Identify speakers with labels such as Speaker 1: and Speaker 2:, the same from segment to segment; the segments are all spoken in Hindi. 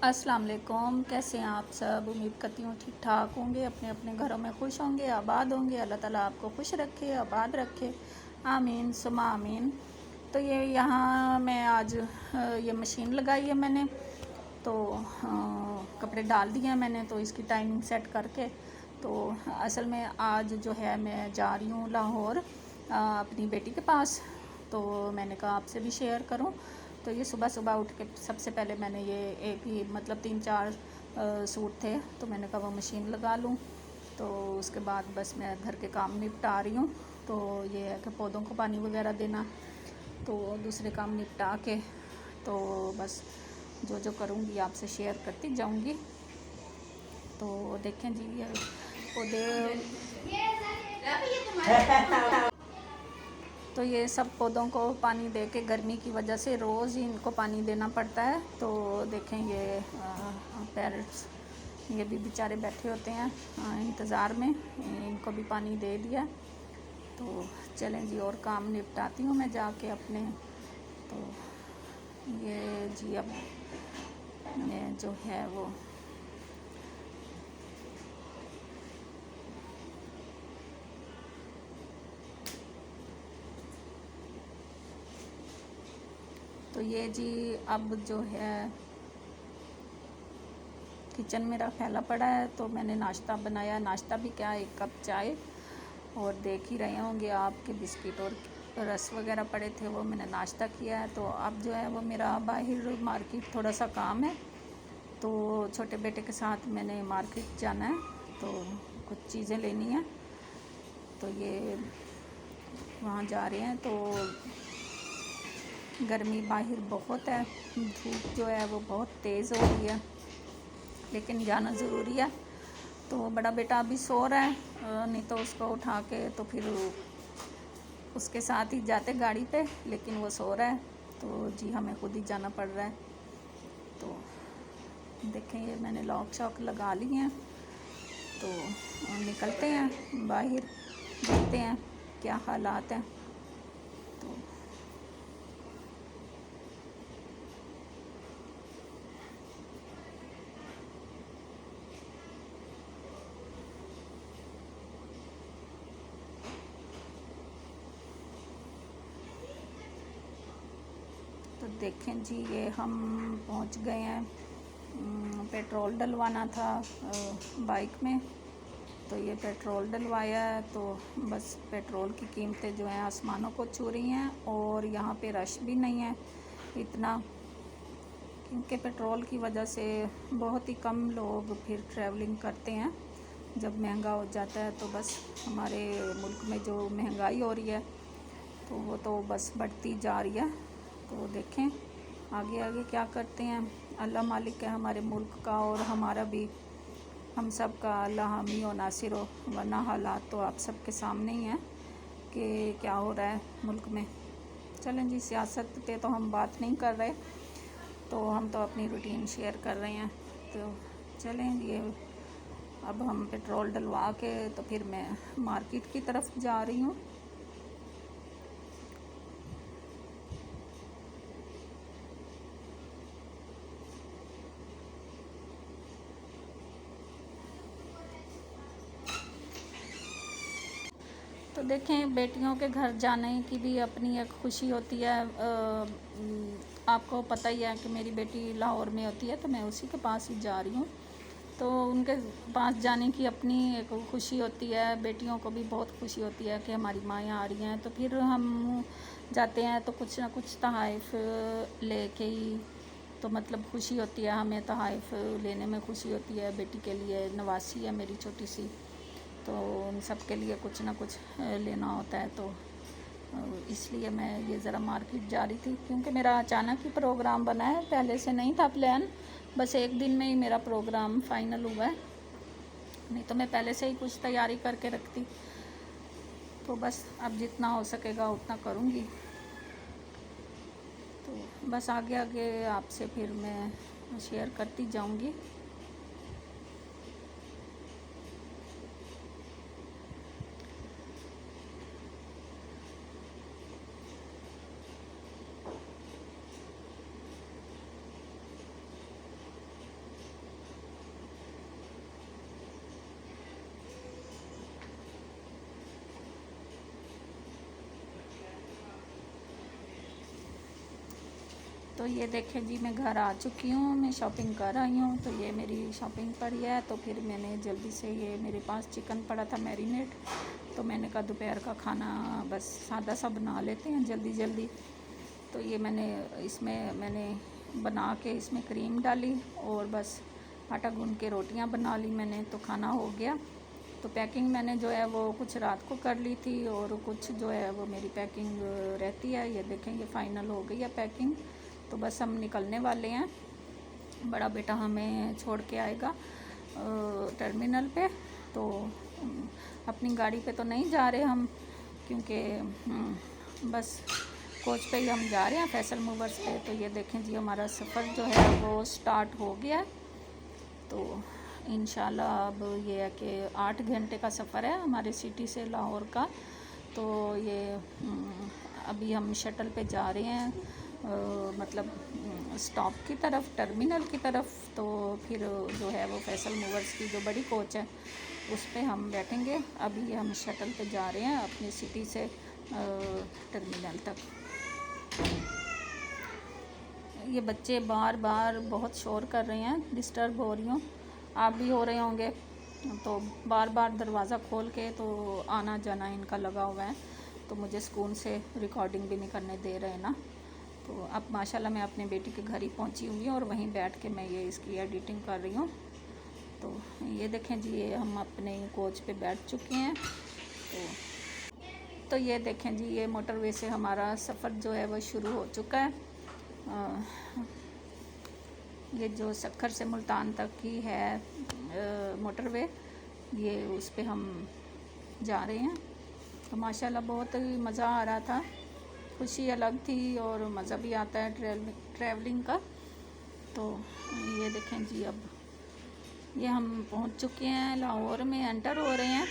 Speaker 1: अस्सलाम वालेकुम। कैसे हैं आप सब? उम्मीद करती हूँ ठीक ठाक होंगे, अपने अपने घरों में खुश होंगे, आबाद होंगे। अल्लाह ताला आपको खुश रखे, आबाद रखे, आमीन सुमा आमीन। तो ये यहाँ मैं आज ये मशीन लगाई है मैंने, तो कपड़े डाल दिए हैं मैंने, तो इसकी टाइमिंग सेट करके। तो असल में आज जो है मैं जा रही हूँ लाहौर अपनी बेटी के पास, तो मैंने कहा आपसे भी शेयर करूँ। तो ये सुबह सुबह उठ के सबसे पहले मैंने ये एक ही मतलब 3-4 सूट थे, तो मैंने कहा वो मशीन लगा लूँ। तो उसके बाद बस मैं घर के काम निपटा रही हूँ। तो ये है कि पौधों को पानी वगैरह देना, तो दूसरे काम निपटा के तो बस जो जो करूँगी आपसे शेयर करती जाऊँगी। तो देखें जी, ये पौधे तो ये सब पौधों को पानी दे के गर्मी की वजह से रोज़ ही इनको पानी देना पड़ता है। तो देखें ये पैरट्स ये भी बेचारे बैठे होते हैं इंतज़ार में, इनको भी पानी दे दिया। तो चलें जी, और काम निपटाती हूँ मैं जाके अपने। तो ये जी अब मैं जो है वो तो ये जी अब जो है किचन मेरा फैला पड़ा है। तो मैंने नाश्ता बनाया, नाश्ता भी क्या, 1 कप चाय, और देख ही रहे होंगे आपके बिस्किट और रस वगैरह पड़े थे, वो मैंने नाश्ता किया है। तो अब जो है वो मेरा बाहर मार्केट थोड़ा सा काम है, तो छोटे बेटे के साथ मैंने मार्केट जाना है, तो कुछ चीज़ें लेनी है। तो ये वहाँ जा रहे हैं। तो गर्मी बाहर बहुत है, धूप जो है वो बहुत तेज़ हो रही है, लेकिन जाना ज़रूरी है। तो बड़ा बेटा अभी सो रहा है, नहीं तो उसको उठा के तो फिर उसके साथ ही जाते गाड़ी पे, लेकिन वो सो रहा है, तो जी हमें खुद ही जाना पड़ रहा है। तो देखें ये मैंने लॉक शॉक लगा ली हैं, तो निकलते हैं बाहर, देखते हैं क्या हालात हैं। तो देखें जी, ये हम पहुंच गए हैं। पेट्रोल डलवाना था बाइक में, तो ये पेट्रोल डलवाया है। तो बस पेट्रोल की कीमतें जो हैं आसमानों को छू रही हैं, और यहाँ पे रश भी नहीं है इतना, क्योंकि पेट्रोल की वजह से बहुत ही कम लोग फिर ट्रैवलिंग करते हैं। जब महंगा हो जाता है तो बस हमारे मुल्क में जो महंगाई हो रही है तो वो तो बस बढ़ती जा रही है। तो देखें आगे आगे क्या करते हैं। अल्लाह मालिक है हमारे मुल्क का और हमारा भी, हम सब का अल्लाह हामी और नासिर हो, वरना हालात तो आप सब के सामने ही हैं कि क्या हो रहा है मुल्क में। चलें जी, सियासत पे तो हम बात नहीं कर रहे, तो हम तो अपनी रूटीन शेयर कर रहे हैं। तो चलें ये अब हम पेट्रोल डलवा के तो फिर मैं मार्केट की तरफ जा रही हूँ। तो देखें बेटियों के घर जाने की भी अपनी एक खुशी होती है। आपको पता ही है कि मेरी बेटी लाहौर में होती है, तो मैं उसी के पास ही जा रही हूँ। तो उनके पास जाने की अपनी एक खुशी होती है, बेटियों को भी बहुत खुशी होती है कि हमारी माँ यहाँ आ रही हैं। तो फिर हम जाते हैं तो कुछ ना कुछ तोहफ़े लेके ही, तो मतलब खुशी होती है, हमें तोहफ़े लेने में खुशी होती है। बेटी के लिए नवासी है मेरी छोटी सी, तो उन सब के लिए कुछ ना कुछ लेना होता है। तो इसलिए मैं ये ज़रा मार्केट जा रही थी, क्योंकि मेरा अचानक ही प्रोग्राम बना है, पहले से नहीं था प्लान, बस एक दिन में ही मेरा प्रोग्राम फ़ाइनल हुआ है, नहीं तो मैं पहले से ही कुछ तैयारी करके रखती। तो बस अब जितना हो सकेगा उतना करूँगी। तो बस आगे आगे आपसे फिर मैं शेयर करती जाऊँगी। तो ये देखें जी, मैं घर आ चुकी हूँ, मैं शॉपिंग कर आई हूँ। तो ये मेरी शॉपिंग पर ही है। तो फिर मैंने जल्दी से, ये मेरे पास चिकन पड़ा था मैरिनेट, तो मैंने कहा दोपहर का खाना बस सादा सा बना लेते हैं जल्दी जल्दी। तो ये मैंने बना के इसमें क्रीम डाली और बस आटा गूंद के रोटियां बना ली मैंने, तो खाना हो गया। तो पैकिंग मैंने जो है वो कुछ रात को कर ली थी और कुछ जो है वो मेरी पैकिंग रहती है। ये देखें, ये फाइनल हो गई है पैकिंग। तो बस हम निकलने वाले हैं। बड़ा बेटा हमें छोड़ के आएगा टर्मिनल पे। तो अपनी गाड़ी पे तो नहीं जा रहे हम, क्योंकि बस कोच पे ही हम जा रहे हैं, फैसल मूवर्स पे। तो ये देखें जी, हमारा सफ़र जो है वो स्टार्ट हो गया। तो इंशाल्लाह अब ये है कि 8 घंटे का सफ़र है हमारे सिटी से लाहौर का। तो ये अभी हम शटल पे जा रहे हैं, मतलब स्टॉप की तरफ, टर्मिनल की तरफ। तो फिर जो है वो फैसल मूवर्स की जो बड़ी कोच है उस पे हम बैठेंगे। अभी हम शटल पे जा रहे हैं अपनी सिटी से टर्मिनल तक। ये बच्चे बार बार बहुत शोर कर रहे हैं, डिस्टर्ब हो रही हूँ, आप भी हो रहे होंगे। तो बार बार दरवाज़ा खोल के तो आना जाना इनका लगा हुआ है। तो मुझे सुकून से रिकॉर्डिंग भी नहीं करने दे रहे ना। तो अब माशाल्लाह मैं अपने बेटी के घर ही पहुंची हुई हूँ और वहीं बैठ के मैं ये इसकी एडिटिंग कर रही हूँ। तो ये देखें जी, ये हम अपने कोच पे बैठ चुके हैं। तो ये देखें जी, ये मोटरवे से हमारा सफ़र जो है वो शुरू हो चुका है। ये जो सक्खर से मुल्तान तक की है मोटरवे, ये उस पे हम जा रहे हैं। तो माशाल्लाह बहुत ही मज़ा आ रहा था, खुशी अलग थी और मज़ा भी आता है ट्रैवलिंग का। तो ये देखें जी, अब ये हम पहुंच चुके हैं, लाहौर में एंटर हो रहे हैं।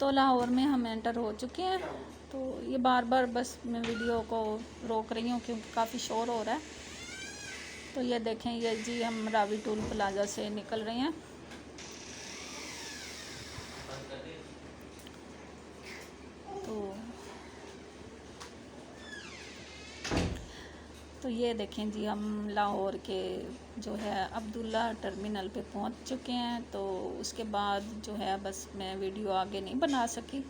Speaker 1: तो लाहौर में हम एंटर हो चुके हैं। तो ये बार बार बस मैं वीडियो को रोक रही हूँ क्योंकि काफ़ी शोर हो रहा है। तो ये देखें, ये जी हम रावी टोल प्लाजा से निकल रहे हैं। तो ये देखें जी, हम लाहौर के जो है अब्दुल्ला टर्मिनल पे पहुंच चुके हैं। तो उसके बाद जो है बस मैं वीडियो आगे नहीं बना सकी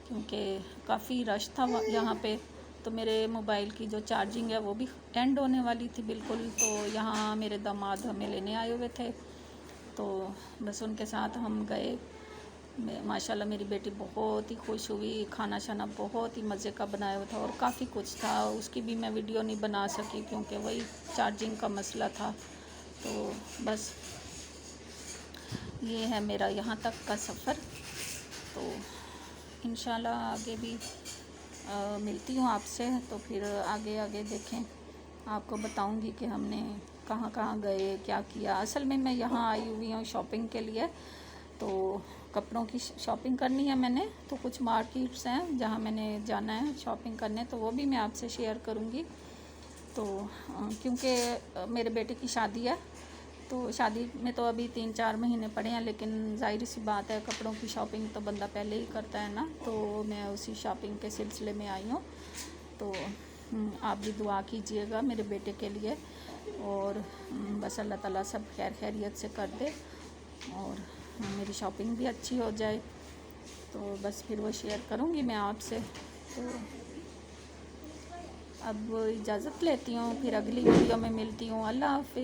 Speaker 1: क्योंकि काफ़ी रश था यहाँ पे। तो मेरे मोबाइल की जो चार्जिंग है वो भी एंड होने वाली थी बिल्कुल। तो यहाँ मेरे दामाद हमें लेने आए हुए थे, तो बस उनके साथ हम गए। माशाल्लाह मेरी बेटी बहुत ही खुश हुई, खाना शाना बहुत ही मज़े का बनाया हुआ था और काफ़ी कुछ था। उसकी भी मैं वीडियो नहीं बना सकी क्योंकि वही चार्जिंग का मसला था। तो बस ये है मेरा यहाँ तक का सफ़र। तो इंशाल्लाह आगे भी मिलती हूँ आपसे। तो फिर आगे आगे देखें, आपको बताऊँगी कि हमने कहाँ कहाँ गए, क्या किया। असल में मैं यहाँ आई हुई हूँ शॉपिंग के लिए। तो कपड़ों की शॉपिंग करनी है मैंने। तो कुछ मार्केट्स हैं जहाँ मैंने जाना है शॉपिंग करने, तो वो भी मैं आपसे शेयर करूँगी। तो क्योंकि मेरे बेटे की शादी है, तो शादी में तो अभी 3-4 महीने पड़े हैं, लेकिन ज़ाहिर सी बात है कपड़ों की शॉपिंग तो बंदा पहले ही करता है ना। तो मैं उसी शॉपिंग के सिलसिले में आई हूँ। तो आप भी दुआ कीजिएगा मेरे बेटे के लिए और बस अल्लाह ताला सब खैर खैरियत से कर दे और मेरी शॉपिंग भी अच्छी हो जाए। तो बस फिर वो शेयर करूँगी मैं आपसे। तो अब इजाज़त लेती हूँ, फिर अगली वीडियो में मिलती हूँ। अल्लाह हाफ़िज़।